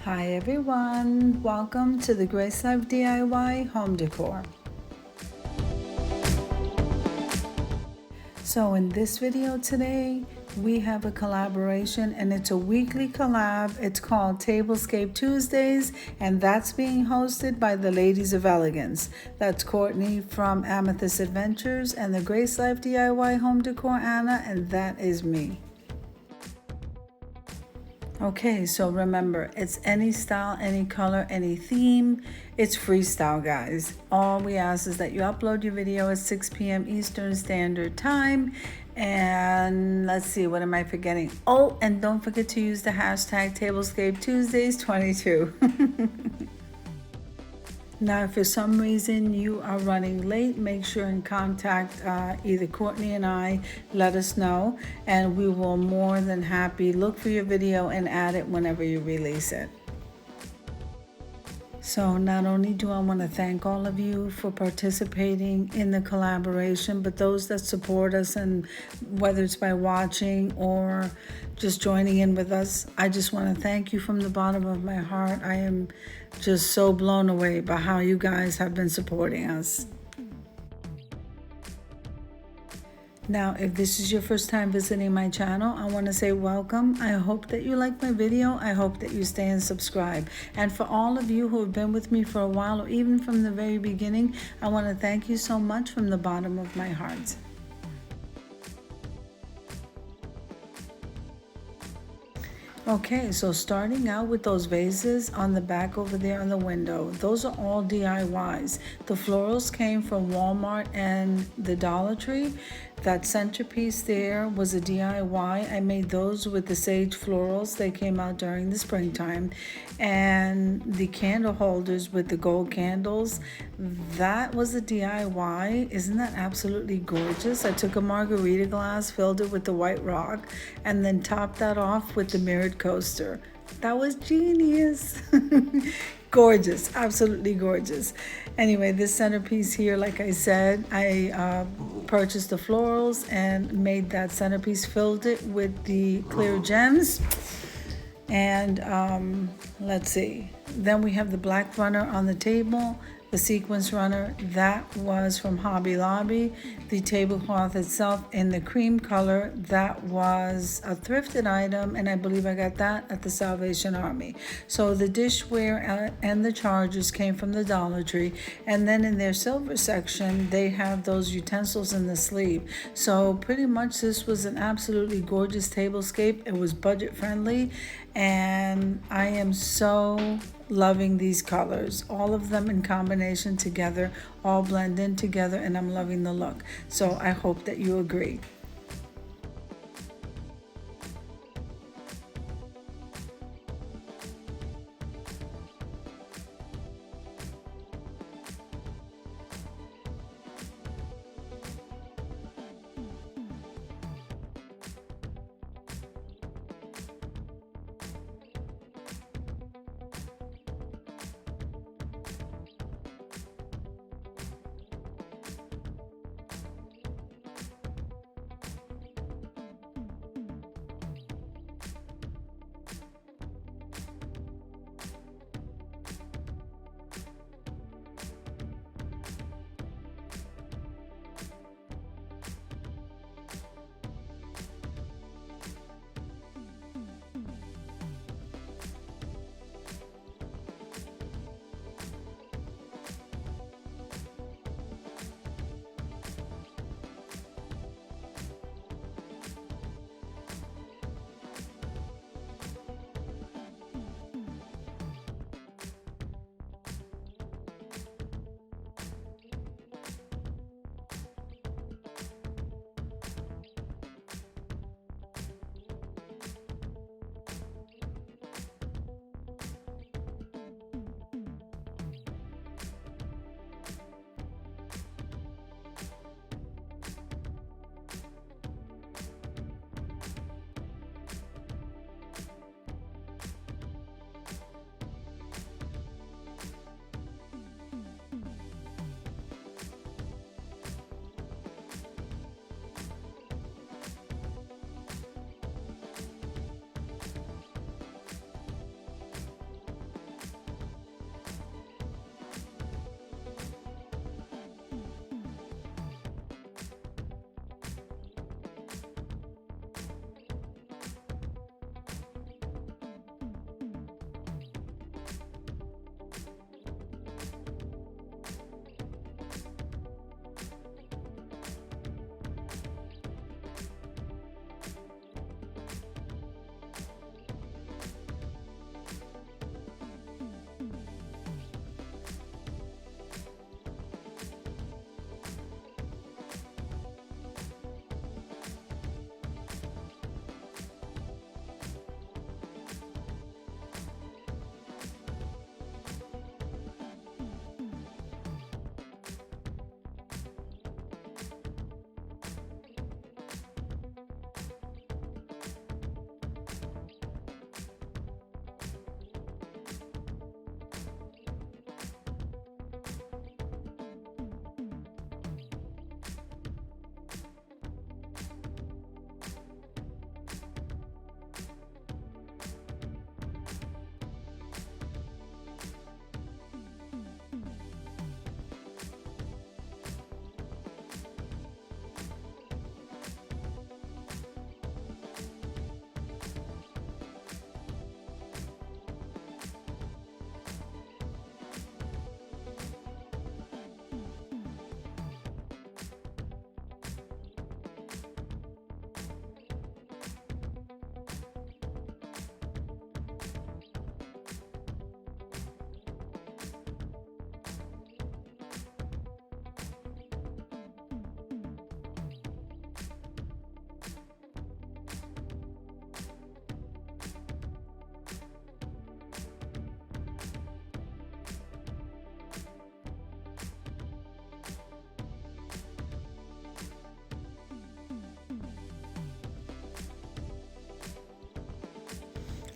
Hi everyone, welcome to the TUESADAYS DIY Home Decor. So in this video today, we have a collaboration and it's a weekly collab. It's called Tablescape Tuesdays and that's being hosted by the ladies of Elegance. That's Courtney from Amethyst Adventures and the Thegracelife DIY Home Decor Anna, and that is me. Okay, so remember, it's any style, any color, any theme. It's freestyle, guys. All we ask is that you upload your video at 6 p.m. Eastern Standard Time. And let's see, what am I forgetting? Oh, and don't forget to use the hashtag Tablescape Tuesdays 22. Now, if for some reason you are running late, make sure and contact either Courtney and I, let us know, and we will more than happy look for your video and add it whenever you release it. So not only do I want to thank all of you for participating in the collaboration, but those that support us, and whether it's by watching or just joining in with us, I just want to thank you from the bottom of my heart. I am just so blown away by how you guys have been supporting us. Now, if this is your first time visiting my channel, I want to say welcome. I hope that you like my video. I hope that you stay and subscribe. And for all of you who have been with me for a while, or even from the very beginning, I want to thank you so much from the bottom of my heart. Okay, so starting out with those vases on the back over there on the window, those are all DIYs. The florals came from Walmart and the Dollar Tree. That centerpiece there was a DIY. I made those with the sage florals. They came out during the springtime. And the candle holders with the gold candles, that was a DIY. Isn't that absolutely gorgeous? I took a margarita glass, filled it with the white rock, and then topped that off with the mirrored coaster. That was genius. Gorgeous, absolutely gorgeous. Anyway, this centerpiece here, like I said, I purchased the florals and made that centerpiece, filled it with the clear gems. And let's see, then we have the black runner on the table. The sequence runner, that was from Hobby Lobby. The tablecloth itself in the cream color, that was a thrifted item, and I believe I got that at the Salvation Army. So the dishware and the chargers came from the Dollar Tree, and then in their silver section, they have those utensils in the sleeve. So pretty much this was an absolutely gorgeous tablescape. It was budget friendly, and I am so loving these colors, all of them in combination together, all blend in together, and I'm loving the look. So I hope that you agree.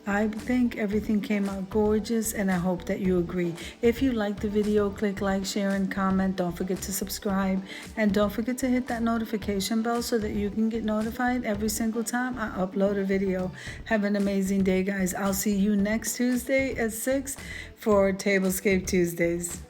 I think everything came out gorgeous, and I hope that you agree. If you like the video, click like, share, and comment. Don't forget to subscribe, and don't forget to hit that notification bell so that you can get notified every single time I upload a video. Have an amazing day, guys. I'll see you next Tuesday at 6 for Tablescape Tuesdays.